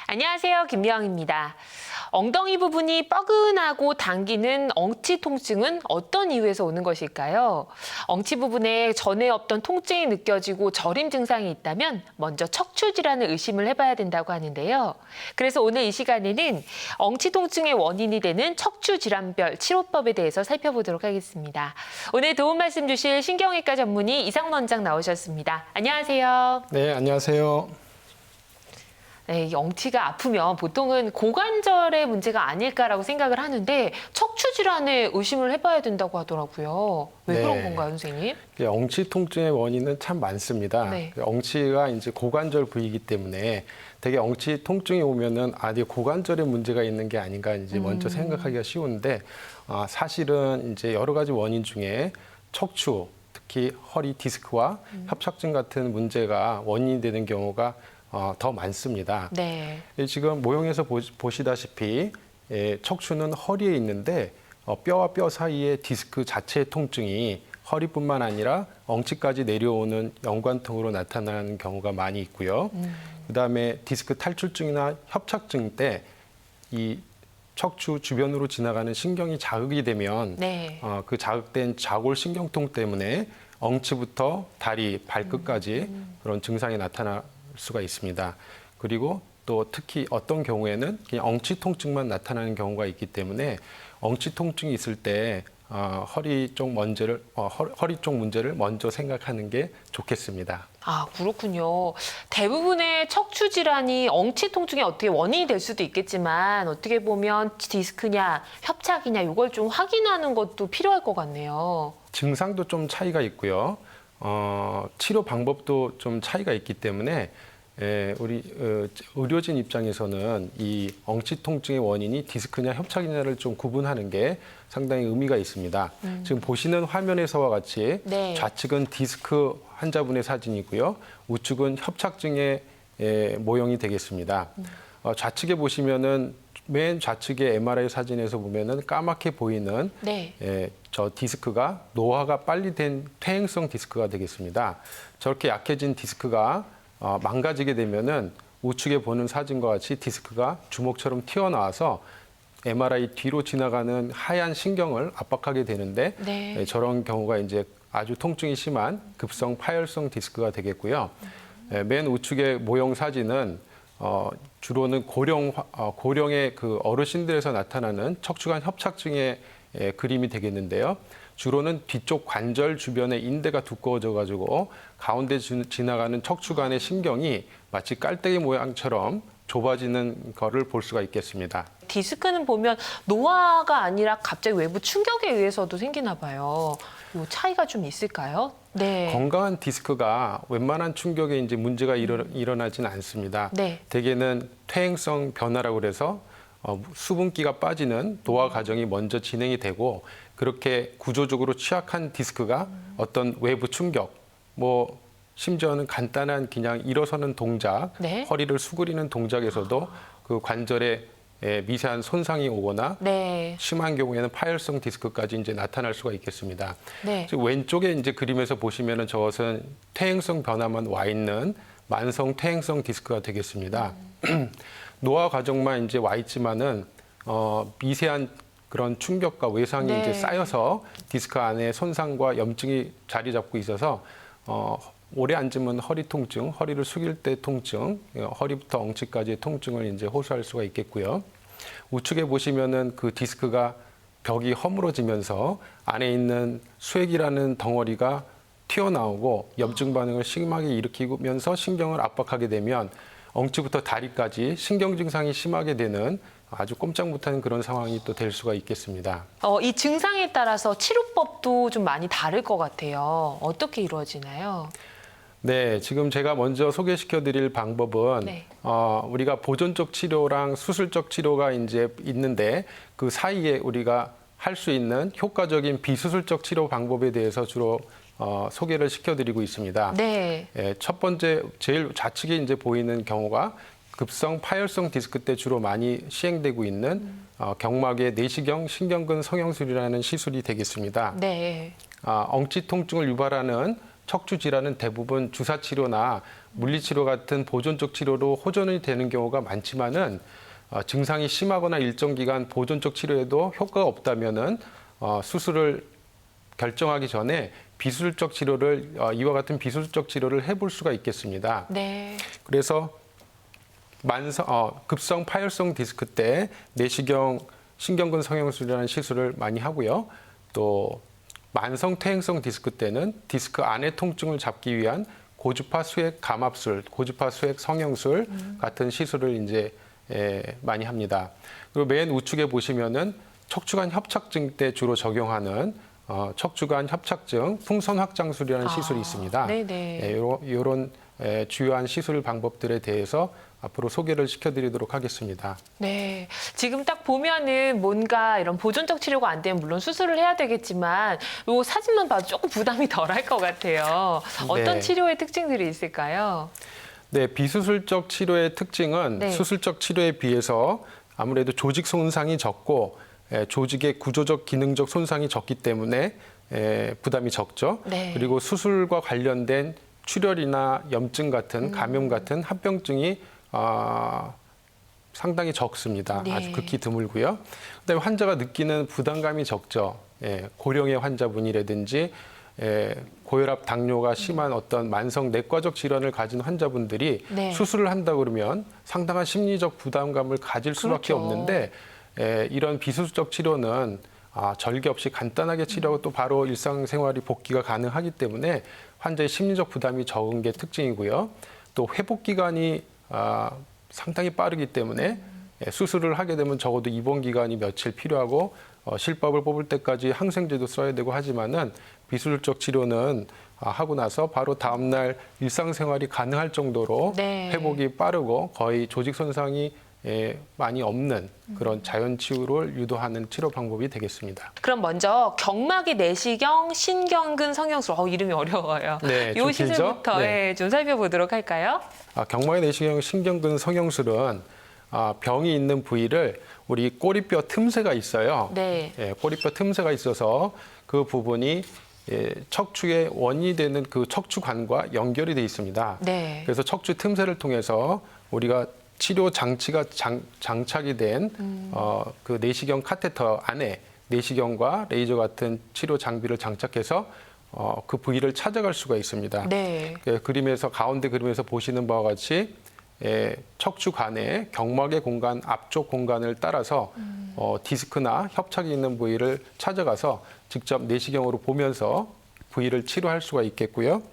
안녕하세요. 김미영입니다. 엉덩이 부분이 뻐근하고 당기는 엉치 통증은 어떤 이유에서 오는 것일까요? 엉치 부분에 전에 없던 통증이 느껴지고 저림 증상이 있다면 먼저 척추 질환을 의심을 해봐야 된다고 하는데요. 그래서 오늘 이 시간에는 엉치 통증의 원인이 되는 척추 질환별 치료법에 대해서 살펴보도록 하겠습니다. 오늘 도움 말씀 주실 신경외과 전문의 이상원 원장 나오셨습니다. 안녕하세요. 네, 안녕하세요. 네, 이 엉치가 아프면 보통은 고관절의 문제가 아닐까라고 생각을 하는데 척추 질환에 의심을 해봐야 된다고 하더라고요. 왜 그런 건가요, 선생님? 엉치 통증의 원인은 참 많습니다. 네. 엉치가 이제 고관절 부위이기 때문에 되게 엉치 통증이 오면은 이게 고관절에 문제가 있는 게 아닌가 이제 먼저 생각하기가 쉬운데 사실은 이제 여러 가지 원인 중에 척추, 특히 허리 디스크와 협착증 같은 문제가 원인이 되는 경우가 더 많습니다. 네. 지금 모형에서 보시다시피 척추는 허리에 있는데 뼈와 뼈 사이의 디스크 자체의 통증이 허리뿐만 아니라 엉치까지 내려오는 연관통으로 나타나는 경우가 많이 있고요. 그다음에 디스크 탈출증이나 협착증 때 이 척추 주변으로 지나가는 신경이 자극이 되면 네. 그 자극된 좌골 신경통 때문에 엉치부터 다리, 발끝까지 그런 증상이 나타날 수가 있습니다. 그리고 또 특히 어떤 경우에는 그냥 엉치 통증만 나타나는 경우가 있기 때문에 엉치 통증이 있을 때 허리 쪽 문제를 먼저 생각하는 게 좋겠습니다. 아, 그렇군요. 대부분의 척추 질환이 엉치 통증의 어떻게 원인이 될 수도 있겠지만 어떻게 보면 디스크냐, 협착이냐 이걸 좀 확인하는 것도 필요할 것 같네요. 증상도 좀 차이가 있고요. 치료 방법도 좀 차이가 있기 때문에 우리 의료진 입장에서는 이 엉치 통증의 원인이 디스크냐 협착이냐를 좀 구분하는 게 상당히 의미가 있습니다. 지금 보시는 화면에서와 같이 네. 좌측은 디스크 환자분의 사진이고요. 우측은 협착증의 모형이 되겠습니다. 좌측에 보시면은 맨 좌측의 MRI 사진에서 보면은 까맣게 보이는 네. 저 디스크가 노화가 빨리 된 퇴행성 디스크가 되겠습니다. 저렇게 약해진 디스크가 망가지게 되면은 우측에 보는 사진과 같이 디스크가 주먹처럼 튀어나와서 MRI 뒤로 지나가는 하얀 신경을 압박하게 되는데 네. 저런 경우가 이제 아주 통증이 심한 급성 파열성 디스크가 되겠고요. 맨 우측의 모형 사진은 주로는 고령의 그 어르신들에서 나타나는 척추관 협착증의 그림이 되겠는데요. 주로는 뒤쪽 관절 주변에 인대가 두꺼워져 가지고 가운데 지나가는 척추관의 신경이 마치 깔때기 모양처럼 좁아지는 거를 볼 수가 있겠습니다. 디스크는 보면 노화가 아니라 갑자기 외부 충격에 의해서도 생기나 봐요. 이 차이가 좀 있을까요? 네. 건강한 디스크가 웬만한 충격에 이제 문제가 일어나지는 않습니다. 네. 대개는 퇴행성 변화라고 그래서 수분기가 빠지는 노화 과정이 먼저 진행이 되고 그렇게 구조적으로 취약한 디스크가 어떤 외부 충격, 심지어는 간단한 그냥 일어서는 동작, 네. 허리를 수그리는 동작에서도 그 관절에 미세한 손상이 오거나 네. 심한 경우에는 파열성 디스크까지 이제 나타날 수가 있겠습니다. 네. 지금 왼쪽에 이제 그림에서 보시면은 저것은 퇴행성 변화만 와 있는 만성 퇴행성 디스크가 되겠습니다. 노화 과정만 이제 와 있지만은 미세한 그런 충격과 외상이 네. 이제 쌓여서 디스크 안에 손상과 염증이 자리 잡고 있어서 오래 앉으면 허리 통증, 허리를 숙일 때 통증, 허리부터 엉치까지의 통증을 이제 호소할 수가 있겠고요. 우측에 보시면은 그 디스크가 벽이 허물어지면서 안에 있는 수액이라는 덩어리가 튀어나오고 염증 반응을 심하게 일으키면서 신경을 압박하게 되면 엉치부터 다리까지 신경 증상이 심하게 되는 아주 꼼짝 못하는 그런 상황이 또 될 수가 있겠습니다. 이 증상에 따라서 치료법도 좀 많이 다를 것 같아요. 어떻게 이루어지나요? 네, 지금 제가 먼저 소개시켜드릴 방법은 네. 우리가 보존적 치료랑 수술적 치료가 이제 있는데 그 사이에 우리가 할 수 있는 효과적인 비수술적 치료 방법에 대해서 주로 소개를 시켜드리고 있습니다. 네. 첫 번째 제일 좌측에 이제 보이는 경우가 급성 파열성 디스크 때 주로 많이 시행되고 있는 경막의 내시경 신경근 성형술이라는 시술이 되겠습니다. 네. 엉치 통증을 유발하는 척추 질환은 대부분 주사 치료나 물리 치료 같은 보존적 치료로 호전이 되는 경우가 많지만은 증상이 심하거나 일정 기간 보존적 치료에도 효과가 없다면은 수술을 결정하기 전에 비수술적 치료를 이와 같은 비수술적 치료를 해볼 수가 있겠습니다. 네. 그래서 급성 파열성 디스크 때 내시경 신경근 성형술이라는 시술을 많이 하고요. 또 만성 퇴행성 디스크 때는 디스크 안의 통증을 잡기 위한 고주파 수액 감압술, 고주파 수액 성형술 같은 시술을 이제 많이 합니다. 그리고 맨 우측에 보시면은 척추관 협착증 때 주로 적용하는 척추관 협착증 풍선 확장술이라는 시술이 있습니다. 네네. 이런 주요한 시술 방법들에 대해서 앞으로 소개를 시켜드리도록 하겠습니다. 네. 지금 딱 보면은 뭔가 이런 보존적 치료가 안 되면 물론 수술을 해야 되겠지만 요 사진만 봐도 조금 부담이 덜할 것 같아요. 어떤 네. 치료의 특징들이 있을까요? 네, 비수술적 치료의 특징은 네. 수술적 치료에 비해서 아무래도 조직 손상이 적고 조직의 구조적 기능적 손상이 적기 때문에 부담이 적죠. 네. 그리고 수술과 관련된 출혈이나 염증 같은 감염 같은 합병증이 상당히 적습니다. 네. 아주 극히 드물고요. 그다음에 환자가 느끼는 부담감이 적죠. 고령의 환자분이라든지 고혈압, 당뇨가 심한 어떤 만성 내과적 질환을 가진 환자분들이 네. 수술을 한다 그러면 상당한 심리적 부담감을 가질 수밖에 그렇죠. 없는데 이런 비수술적 치료는 절개 없이 간단하게 치료하고 또 바로 일상생활이 복귀가 가능하기 때문에 환자의 심리적 부담이 적은 게 특징이고요. 또 회복 기간이 상당히 빠르기 때문에 수술을 하게 되면 적어도 입원 기간이 며칠 필요하고 실밥을 뽑을 때까지 항생제도 써야 되고 하지만은 비수술적 치료는 하고 나서 바로 다음 날 일상생활이 가능할 정도로 네. 회복이 빠르고 거의 조직 손상이 많이 없는 그런 자연 치유를 유도하는 치료 방법이 되겠습니다. 그럼 먼저 경막의 내시경 신경근 성형술. 이름이 어려워요. 네, 요 좀 길죠? 시술부터 네. 좀 살펴보도록 할까요? 경막의 내시경 신경근 성형술은 병이 있는 부위를 우리 꼬리뼈 틈새가 있어요. 네. 꼬리뼈 틈새가 있어서 그 부분이 척추의 원이 되는 그 척추관과 연결이 돼 있습니다. 네. 그래서 척추 틈새를 통해서 우리가 치료 장치가 장착이 된 그 내시경 카테터 안에 내시경과 레이저 같은 치료 장비를 장착해서 그 부위를 찾아갈 수가 있습니다. 네. 그림에서 가운데 그림에서 보시는 바와 같이 척추관의 경막의 공간, 앞쪽 공간을 따라서 디스크나 협착이 있는 부위를 찾아가서 직접 내시경으로 보면서 부위를 치료할 수가 있겠고요.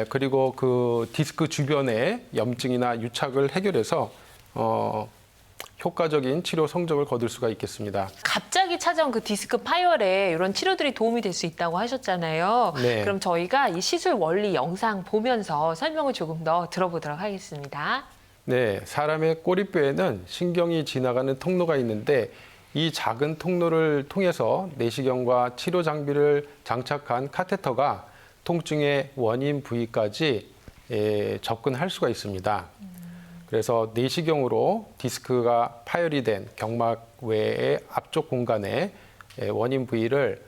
그리고 그 디스크 주변의 염증이나 유착을 해결해서 효과적인 치료 성적을 거둘 수가 있겠습니다. 갑자기 찾아온 그 디스크 파열에 이런 치료들이 도움이 될 수 있다고 하셨잖아요. 네. 그럼 저희가 이 시술 원리 영상 보면서 설명을 조금 더 들어보도록 하겠습니다. 네, 사람의 꼬리뼈에는 신경이 지나가는 통로가 있는데 이 작은 통로를 통해서 내시경과 치료 장비를 장착한 카테터가 통증의 원인 부위까지 접근할 수가 있습니다. 그래서 내시경으로 디스크가 파열이 된 경막 외의 앞쪽 공간의 원인 부위를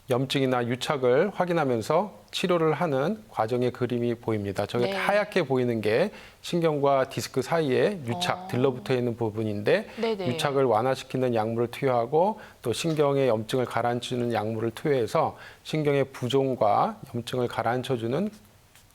염증이나 유착을 확인하면서 치료를 하는 과정의 그림이 보입니다. 저게 네. 하얗게 보이는 게 신경과 디스크 사이에 유착, 들러붙어 있는 부분인데 네네. 유착을 완화시키는 약물을 투여하고 또 신경의 염증을 가라앉히는 약물을 투여해서 신경의 부종과 염증을 가라앉혀주는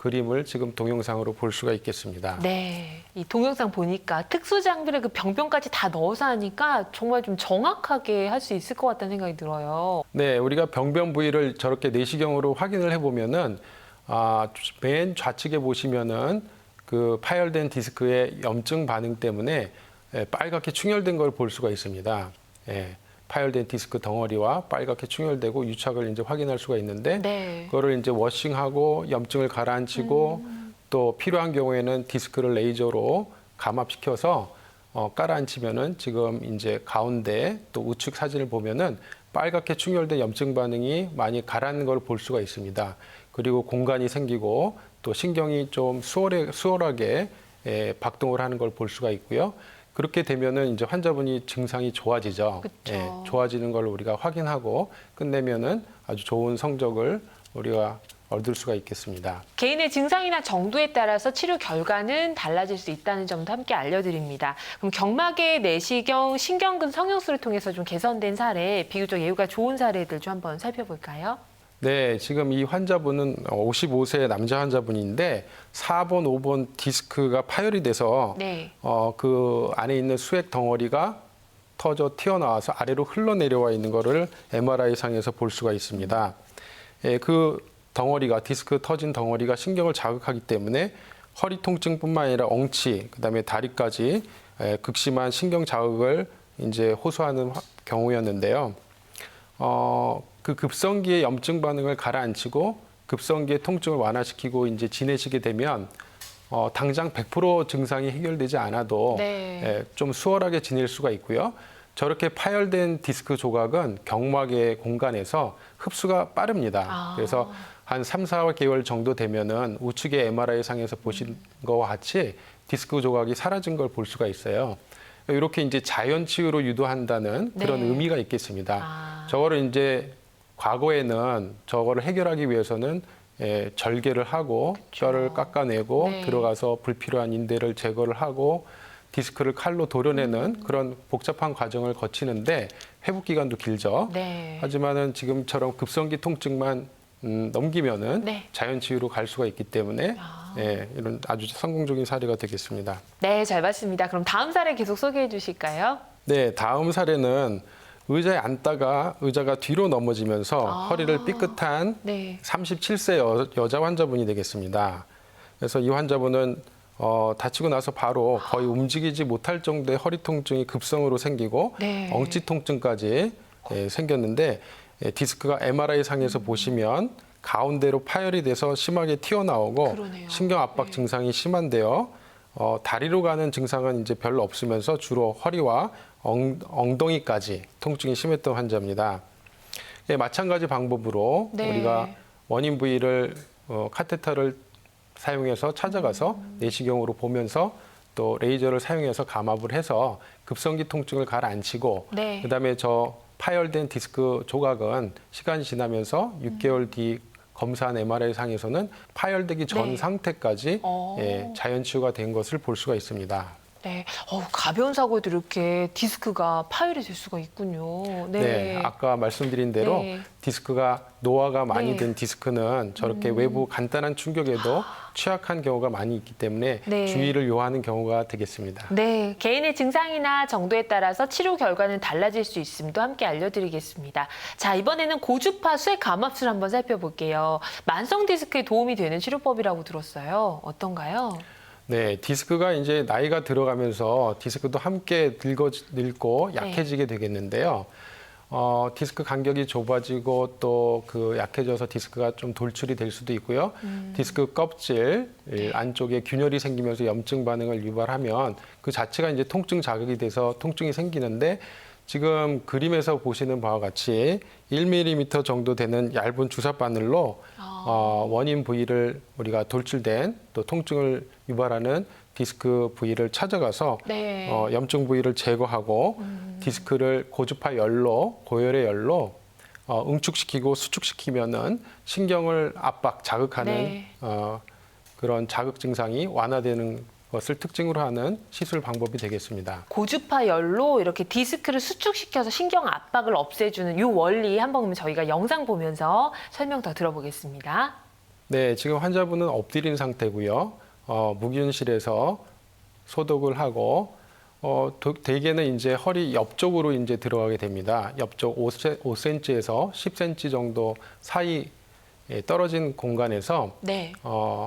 그림을 지금 동영상으로 볼 수가 있겠습니다. 네, 이 동영상 보니까 특수 장비를 그 병변까지 다 넣어서 하니까 정말 좀 정확하게 할 수 있을 것 같다는 생각이 들어요. 네, 우리가 병변 부위를 저렇게 내시경으로 확인을 해보면은 맨 좌측에 보시면은 그 파열된 디스크의 염증 반응 때문에 빨갛게 충혈된 걸 볼 수가 있습니다. 파열된 디스크 덩어리와 빨갛게 충혈되고 유착을 이제 확인할 수가 있는데 네. 그거를 이제 워싱하고 염증을 가라앉히고 또 필요한 경우에는 디스크를 레이저로 감압시켜서 깔아앉히면은 지금 이제 가운데 또 우측 사진을 보면은 빨갛게 충혈된 염증 반응이 많이 가라앉는 걸 볼 수가 있습니다. 그리고 공간이 생기고 또 신경이 좀 수월하게 박동을 하는 걸 볼 수가 있고요. 그렇게 되면은 이제 환자분이 증상이 좋아지죠. 그쵸. 좋아지는 걸 우리가 확인하고 끝내면은 아주 좋은 성적을 우리가 얻을 수가 있겠습니다. 개인의 증상이나 정도에 따라서 치료 결과는 달라질 수 있다는 점도 함께 알려드립니다. 그럼 경막의 내시경, 신경근 성형술을 통해서 좀 개선된 사례, 비교적 예후가 좋은 사례들 좀 한번 살펴볼까요? 네, 지금 이 환자분은 55세 남자 환자분인데 4번, 5번 디스크가 파열이 돼서 네. 그 안에 있는 수액 덩어리가 터져 튀어나와서 아래로 흘러내려와 있는 것을 MRI 상에서 볼 수가 있습니다. 그 덩어리가 디스크 터진 덩어리가 신경을 자극하기 때문에 허리 통증뿐만 아니라 엉치, 그다음에 다리까지 극심한 신경 자극을 이제 호소하는 경우였는데요. 그 급성기의 염증 반응을 가라앉히고 급성기의 통증을 완화시키고 이제 지내시게 되면 당장 100% 증상이 해결되지 않아도 네. 좀 수월하게 지낼 수가 있고요. 저렇게 파열된 디스크 조각은 경막의 공간에서 흡수가 빠릅니다. 그래서 한 3, 4개월 정도 되면은 우측의 MRI 상에서 보신 것과 같이 디스크 조각이 사라진 걸 볼 수가 있어요. 이렇게 이제 자연 치유로 유도한다는 그런 네. 의미가 있겠습니다. 저거를 이제 과거에는 저거를 해결하기 위해서는 절개를 하고 뼈를 깎아내고 네. 들어가서 불필요한 인대를 제거를 하고 디스크를 칼로 도려내는 그런 복잡한 과정을 거치는데 회복 기간도 길죠. 네. 하지만은 지금처럼 급성기 통증만 넘기면은 네. 자연 치유로 갈 수가 있기 때문에 이런 아주 성공적인 사례가 되겠습니다. 네, 잘 봤습니다. 그럼 다음 사례 계속 소개해 주실까요? 네, 다음 사례는 의자에 앉다가 의자가 뒤로 넘어지면서 허리를 삐끗한 네. 37세 여자 환자분이 되겠습니다. 그래서 이 환자분은 다치고 나서 바로 거의 움직이지 못할 정도의 허리 통증이 급성으로 생기고 네. 엉치 통증까지 생겼는데 디스크가 MRI 상에서 보시면 가운데로 파열이 돼서 심하게 튀어나오고 그러네요. 신경 압박 증상이 심한데요. 다리로 가는 증상은 이제 별로 없으면서 주로 허리와 엉덩이까지 통증이 심했던 환자입니다. 마찬가지 방법으로 네. 우리가 원인 부위를 카테터를 사용해서 찾아가서 내시경으로 보면서 또 레이저를 사용해서 감압을 해서 급성기 통증을 가라앉히고 네. 그다음에 저 파열된 디스크 조각은 시간이 지나면서 6개월 뒤 검사한 MRI 상에서는 파열되기 전 네. 상태까지 자연 치유가 된 것을 볼 수가 있습니다. 네. 가벼운 사고에도 이렇게 디스크가 파열이 될 수가 있군요. 네, 아까 말씀드린 대로 네. 디스크가 노화가 많이 네. 된 디스크는 저렇게 외부 간단한 충격에도 취약한 경우가 많이 있기 때문에 네. 주의를 요하는 경우가 되겠습니다. 네, 개인의 증상이나 정도에 따라서 치료 결과는 달라질 수 있음도 함께 알려드리겠습니다. 자, 이번에는 고주파 수액 감압술 한번 살펴볼게요. 만성 디스크에 도움이 되는 치료법이라고 들었어요. 어떤가요? 네, 디스크가 이제 나이가 들어가면서 디스크도 함께 늙고 약해지게 되겠는데요. 디스크 간격이 좁아지고 또 그 약해져서 디스크가 좀 돌출이 될 수도 있고요. 디스크 껍질 안쪽에 균열이 생기면서 염증 반응을 유발하면 그 자체가 이제 통증 자극이 돼서 통증이 생기는데 지금 그림에서 보시는 바와 같이 1mm 정도 되는 얇은 주사 바늘로 원인 부위를 우리가 돌출된 또 통증을 유발하는 디스크 부위를 찾아가서 네. 염증 부위를 제거하고 디스크를 고주파 열로 고열의 열로 응축시키고 수축시키면은 신경을 압박 자극하는 네. 그런 자극 증상이 완화되는 것을 특징으로 하는 시술 방법이 되겠습니다. 고주파 열로 이렇게 디스크를 수축시켜서 신경 압박을 없애주는 이 원리 한번 그러면 저희가 영상 보면서 설명 더 들어보겠습니다. 네, 지금 환자분은 엎드린 상태고요. 무균실에서 소독을 하고 대개는 이제 허리 옆쪽으로 이제 들어가게 됩니다. 옆쪽 5cm에서 10cm 정도 사이 떨어진 공간에서 네.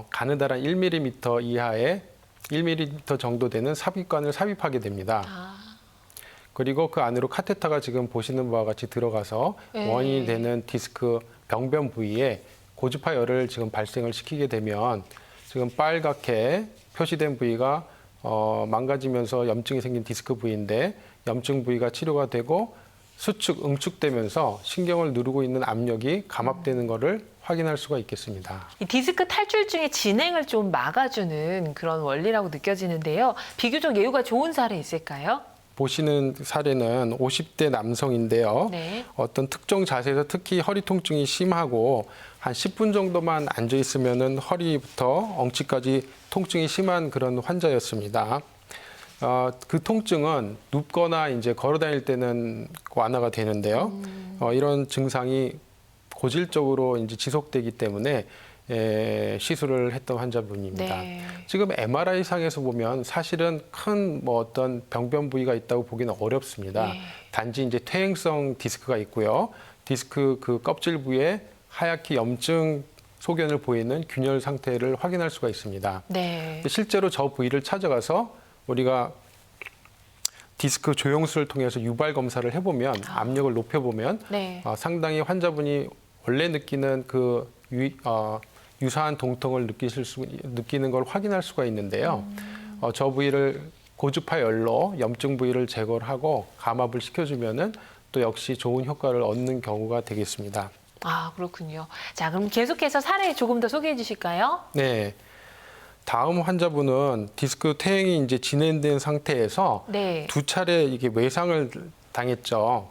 가느다란 1mm 이하의 1mm 정도 되는 삽입관을 삽입하게 됩니다. 그리고 그 안으로 카테터가 지금 보시는 바와 같이 들어가서 네. 원인이 되는 디스크 병변 부위에 고주파 열을 지금 발생을 시키게 되면 지금 빨갛게 표시된 부위가 망가지면서 염증이 생긴 디스크 부위인데 염증 부위가 치료가 되고 수축, 응축되면서 신경을 누르고 있는 압력이 감압되는 것을 확인할 수가 있겠습니다. 이 디스크 탈출증의 진행을 좀 막아주는 그런 원리라고 느껴지는데요. 비교적 예후가 좋은 사례 있을까요? 보시는 사례는 50대 남성인데요. 네. 어떤 특정 자세에서 특히 허리 통증이 심하고 한 10분 정도만 앉아 있으면은 허리부터 엉치까지 통증이 심한 그런 환자였습니다. 그 통증은 눕거나 이제 걸어 다닐 때는 완화가 되는데요. 이런 증상이 고질적으로 이제 지속되기 때문에 시술을 했던 환자분입니다. 네. 지금 MRI 상에서 보면 사실은 큰 뭐 어떤 병변 부위가 있다고 보기는 어렵습니다. 네. 단지 이제 퇴행성 디스크가 있고요. 디스크 그 껍질 부위에 하얗게 염증 소견을 보이는 균열 상태를 확인할 수가 있습니다. 네. 실제로 저 부위를 찾아가서 우리가 디스크 조영술을 통해서 유발 검사를 해보면 압력을 높여보면 네. 상당히 환자분이 원래 느끼는 그 유사한 동통을 느끼는 걸 확인할 수가 있는데요. 저 부위를 고주파 열로 염증 부위를 제거를 하고 감압을 시켜주면은 또 역시 좋은 효과를 얻는 경우가 되겠습니다. 아, 그렇군요. 자, 그럼 계속해서 사례 조금 더 소개해 주실까요? 네. 다음 환자분은 디스크 퇴행이 이제 진행된 상태에서 네. 두 차례 이게 외상을 당했죠.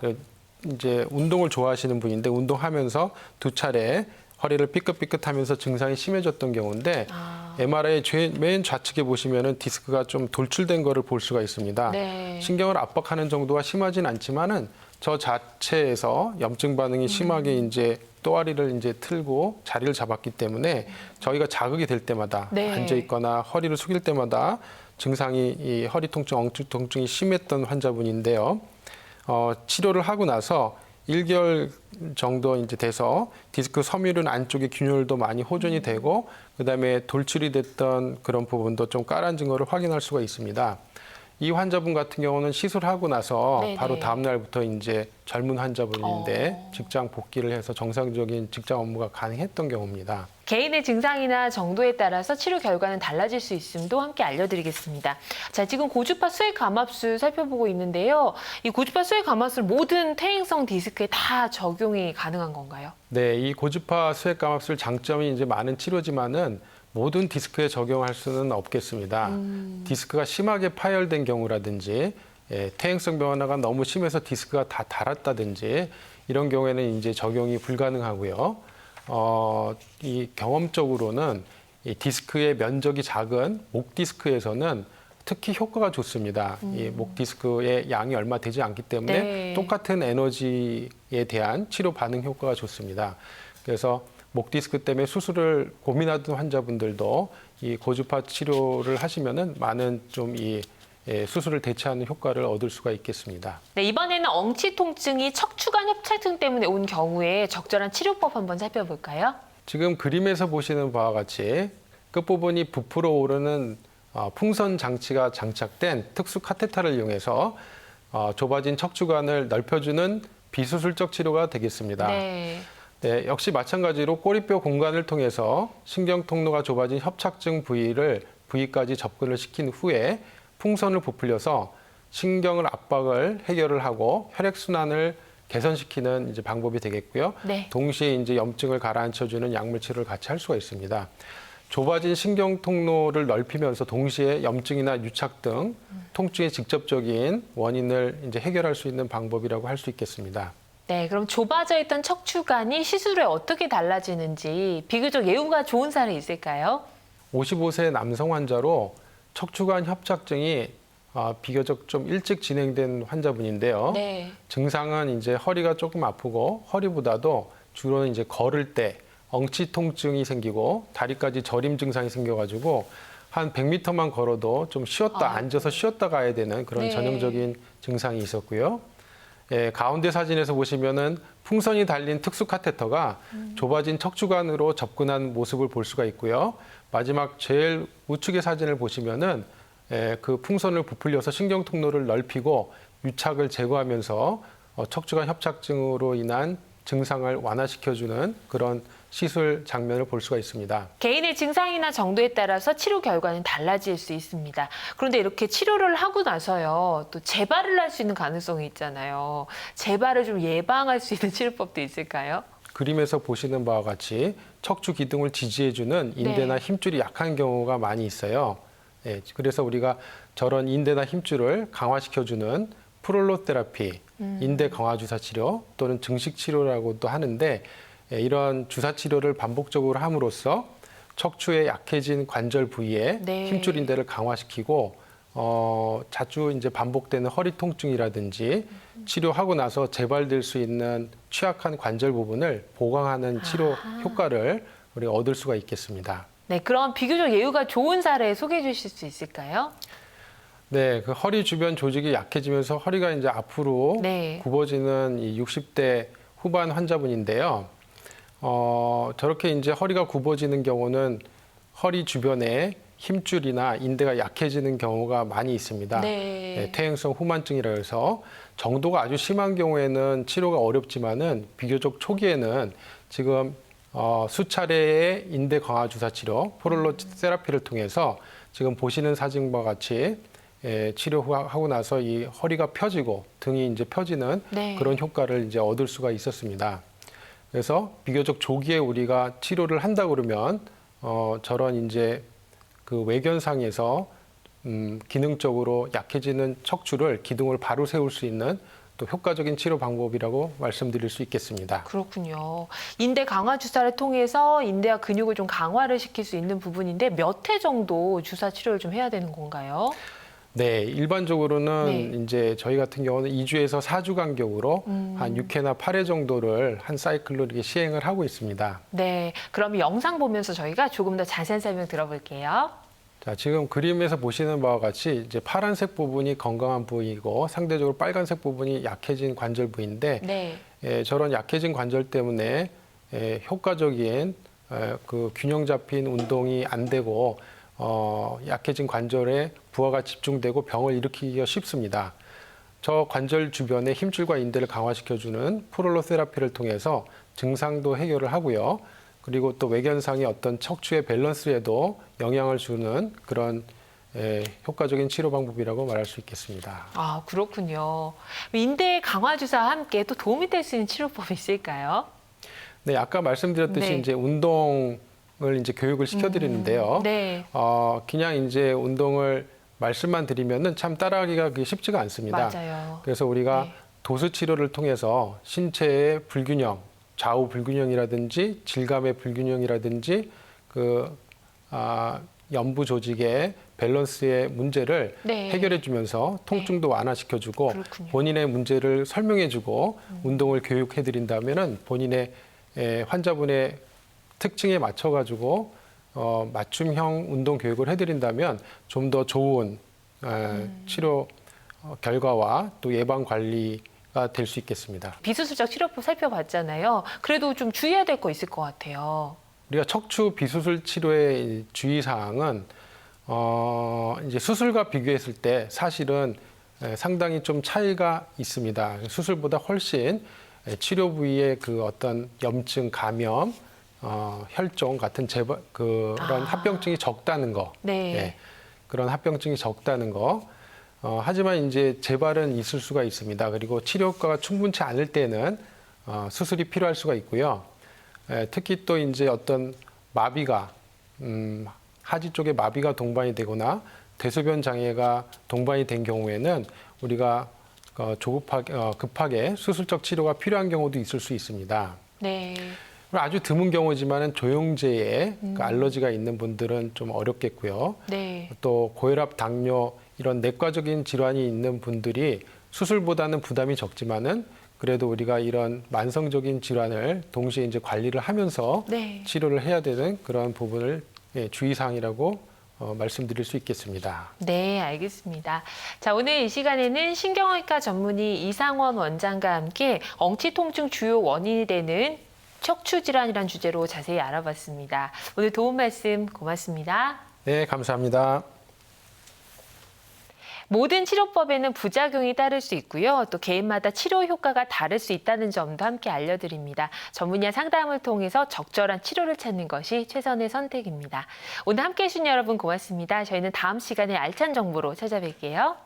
이제 운동을 좋아하시는 분인데 운동하면서 두 차례 허리를 삐끗삐끗하면서 증상이 심해졌던 경우인데 MRI 맨 좌측에 보시면은 디스크가 좀 돌출된 거를 볼 수가 있습니다. 네. 신경을 압박하는 정도가 심하진 않지만은 저 자체에서 염증 반응이 심하게 이제 또아리를 이제 틀고 자리를 잡았기 때문에 저희가 자극이 될 때마다 네. 앉아 있거나 허리를 숙일 때마다 증상이 이 허리 통증, 엉치 통증이 심했던 환자분인데요. 치료를 하고 나서 1개월 정도 이제 돼서 디스크 섬유륜 안쪽에 균열도 많이 호전이 되고 그다음에 돌출이 됐던 그런 부분도 좀 가라앉은 거를 확인할 수가 있습니다. 이 환자분 같은 경우는 시술하고 나서 네네. 바로 다음 날부터 이제 젊은 환자분인데 직장 복귀를 해서 정상적인 직장 업무가 가능했던 경우입니다. 개인의 증상이나 정도에 따라서 치료 결과는 달라질 수 있음도 함께 알려드리겠습니다. 자, 지금 고주파 수액 감압술 살펴보고 있는데요. 이 고주파 수액 감압술 모든 퇴행성 디스크에 다 적용이 가능한 건가요? 네, 이 고주파 수액 감압술 장점이 이제 많은 치료지만은 모든 디스크에 적용할 수는 없겠습니다. 디스크가 심하게 파열된 경우라든지 퇴행성 변화가 너무 심해서 디스크가 다 닳았다든지 이런 경우에는 이제 적용이 불가능하고요. 이 경험적으로는 이 디스크의 면적이 작은 목 디스크에서는 특히 효과가 좋습니다. 이 목 디스크의 양이 얼마 되지 않기 때문에 네. 똑같은 에너지에 대한 치료 반응 효과가 좋습니다. 그래서 목 디스크 때문에 수술을 고민하던 환자분들도 이 고주파 치료를 하시면은 많은 좀 이 수술을 대체하는 효과를 얻을 수가 있겠습니다. 네, 이번에는 엉치 통증이 척추관 협착증 때문에 온 경우에 적절한 치료법 한번 살펴볼까요? 지금 그림에서 보시는 바와 같이 끝부분이 부풀어 오르는 풍선 장치가 장착된 특수 카테터를 이용해서 좁아진 척추관을 넓혀주는 비수술적 치료가 되겠습니다. 네. 네, 역시 마찬가지로 꼬리뼈 공간을 통해서 신경 통로가 좁아진 협착증 부위까지 접근을 시킨 후에 풍선을 부풀려서 신경을 압박을 해결을 하고 혈액 순환을 개선시키는 이제 방법이 되겠고요. 네. 동시에 이제 염증을 가라앉혀주는 약물 치료를 같이 할 수가 있습니다. 좁아진 신경 통로를 넓히면서 동시에 염증이나 유착 등 통증의 직접적인 원인을 이제 해결할 수 있는 방법이라고 할 수 있겠습니다. 네, 그럼 좁아져 있던 척추관이 시술 후에 어떻게 달라지는지 비교적 예후가 좋은 사례 있을까요? 55세 남성 환자로 척추관 협착증이 비교적 좀 일찍 진행된 환자분인데요. 네. 증상은 이제 허리가 조금 아프고 허리보다도 주로는 이제 걸을 때 엉치 통증이 생기고 다리까지 저림 증상이 생겨가지고 한 100m만 걸어도 좀 쉬었다 앉아서 쉬었다 가야 되는 그런 네. 전형적인 증상이 있었고요. 가운데 사진에서 보시면은 풍선이 달린 특수 카테터가 좁아진 척추관으로 접근한 모습을 볼 수가 있고요. 마지막 제일 우측의 사진을 보시면은 그 풍선을 부풀려서 신경 통로를 넓히고 유착을 제거하면서 척추관 협착증으로 인한 증상을 완화시켜주는 그런 시술 장면을 볼 수가 있습니다. 개인의 증상이나 정도에 따라서 치료 결과는 달라질 수 있습니다. 그런데 이렇게 치료를 하고 나서요, 또 재발을 할 수 있는 가능성이 있잖아요. 재발을 좀 예방할 수 있는 치료법도 있을까요? 그림에서 보시는 바와 같이 척추 기둥을 지지해주는 인대나 네. 힘줄이 약한 경우가 많이 있어요. 그래서 우리가 저런 인대나 힘줄을 강화시켜주는 프롤로 테라피, 인대 강화 주사 치료 또는 증식 치료라고도 하는데 이런 주사 치료를 반복적으로 함으로써 척추의 약해진 관절 부위에 네. 힘줄 인대를 강화시키고 자주 이제 반복되는 허리 통증이라든지 치료하고 나서 재발될 수 있는 취약한 관절 부분을 보강하는 치료 효과를 우리가 얻을 수가 있겠습니다. 네, 그럼 비교적 예후가 좋은 사례 소개해 주실 수 있을까요? 네, 그 허리 주변 조직이 약해지면서 허리가 이제 앞으로 네. 굽어지는 이 60대 후반 환자분인데요. 저렇게 이제 허리가 굽어지는 경우는 허리 주변에 힘줄이나 인대가 약해지는 경우가 많이 있습니다. 네. 퇴행성 후만증이라 해서 정도가 아주 심한 경우에는 치료가 어렵지만은 비교적 초기에는 지금 수차례의 인대 강화 주사 치료, 프롤로 테라피를 통해서 지금 보시는 사진과 같이 치료하고 나서 이 허리가 펴지고 등이 이제 펴지는 네. 그런 효과를 이제 얻을 수가 있었습니다. 그래서 비교적 조기에 우리가 치료를 한다 그러면 저런 이제 그 외견상에서 기능적으로 약해지는 척추를 기둥을 바로 세울 수 있는 또 효과적인 치료 방법이라고 말씀드릴 수 있겠습니다. 그렇군요. 인대 강화 주사를 통해서 인대와 근육을 좀 강화를 시킬 수 있는 부분인데 몇 회 정도 주사 치료를 좀 해야 되는 건가요? 네, 일반적으로는 네. 이제 저희 같은 경우는 2주에서 4주 간격으로 한 6회나 8회 정도를 한 사이클로 이렇게 시행을 하고 있습니다. 네, 그럼 영상 보면서 저희가 조금 더 자세한 설명 들어볼게요. 자, 지금 그림에서 보시는 바와 같이 이제 파란색 부분이 건강한 부위이고 상대적으로 빨간색 부분이 약해진 관절 부위인데 네. 저런 약해진 관절 때문에 효과적인 그 균형 잡힌 운동이 안 되고 약해진 관절에 부하가 집중되고 병을 일으키기가 쉽습니다. 저 관절 주변의 힘줄과 인대를 강화시켜주는 프롤로 테라피를 통해서 증상도 해결을 하고요. 그리고 또 외견상의 어떤 척추의 밸런스에도 영향을 주는 그런 효과적인 치료 방법이라고 말할 수 있겠습니다. 아, 그렇군요. 인대 강화 주사와 함께 또 도움이 될 수 있는 치료법이 있을까요? 네, 아까 말씀드렸듯이 네. 이제 운동을 이제 교육을 시켜드리는데요. 네. 그냥 이제 운동을 말씀만 드리면은 참 따라하기가 그게 쉽지가 않습니다. 맞아요. 그래서 우리가 네. 도수 치료를 통해서 신체의 불균형, 좌우 불균형이라든지 질감의 불균형이라든지 연부 조직의 밸런스의 문제를 네. 해결해주면서 통증도 완화시켜주고 그렇군요. 본인의 문제를 설명해주고 운동을 교육해드린다면은 본인의 환자분의 특징에 맞춰가지고 맞춤형 운동 교육을 해드린다면 좀 더 좋은 치료 결과와 또 예방 관리가 될 수 있겠습니다. 비수술적 치료법 살펴봤잖아요. 그래도 좀 주의해야 될 거 있을 것 같아요. 우리가 척추 비수술 치료의 주의 사항은 이제 수술과 비교했을 때 사실은 상당히 좀 차이가 있습니다. 수술보다 훨씬 치료 부위의 그 어떤 염증, 감염, 혈종 같은 그런 합병증이 적다는 거. 네. 예, 그런 합병증이 적다는 거. 하지만 이제 재발은 있을 수가 있습니다. 그리고 치료 효과가 충분치 않을 때는 수술이 필요할 수가 있고요. 특히 또 이제 어떤 마비가 하지 쪽에 마비가 동반이 되거나 대소변 장애가 동반이 된 경우에는 우리가 급하게 수술적 치료가 필요한 경우도 있을 수 있습니다. 네. 아주 드문 경우지만은 조영제에 그 알러지가 있는 분들은 좀 어렵겠고요. 네. 또 고혈압, 당뇨 이런 내과적인 질환이 있는 분들이 수술보다는 부담이 적지만은 그래도 우리가 이런 만성적인 질환을 동시에 이제 관리를 하면서 네. 치료를 해야 되는 그런 부분을 주의사항이라고 말씀드릴 수 있겠습니다. 네, 알겠습니다. 자, 오늘 이 시간에는 신경외과 전문의 이상원 원장과 함께 엉치 통증 주요 원인이 되는 척추 질환이란 주제로 자세히 알아봤습니다. 오늘 도움 말씀 고맙습니다. 네, 감사합니다. 모든 치료법에는 부작용이 따를 수 있고요. 또 개인마다 치료 효과가 다를 수 있다는 점도 함께 알려드립니다. 전문의 상담을 통해서 적절한 치료를 찾는 것이 최선의 선택입니다. 오늘 함께해 주신 여러분 고맙습니다. 저희는 다음 시간에 알찬 정보로 찾아뵐게요.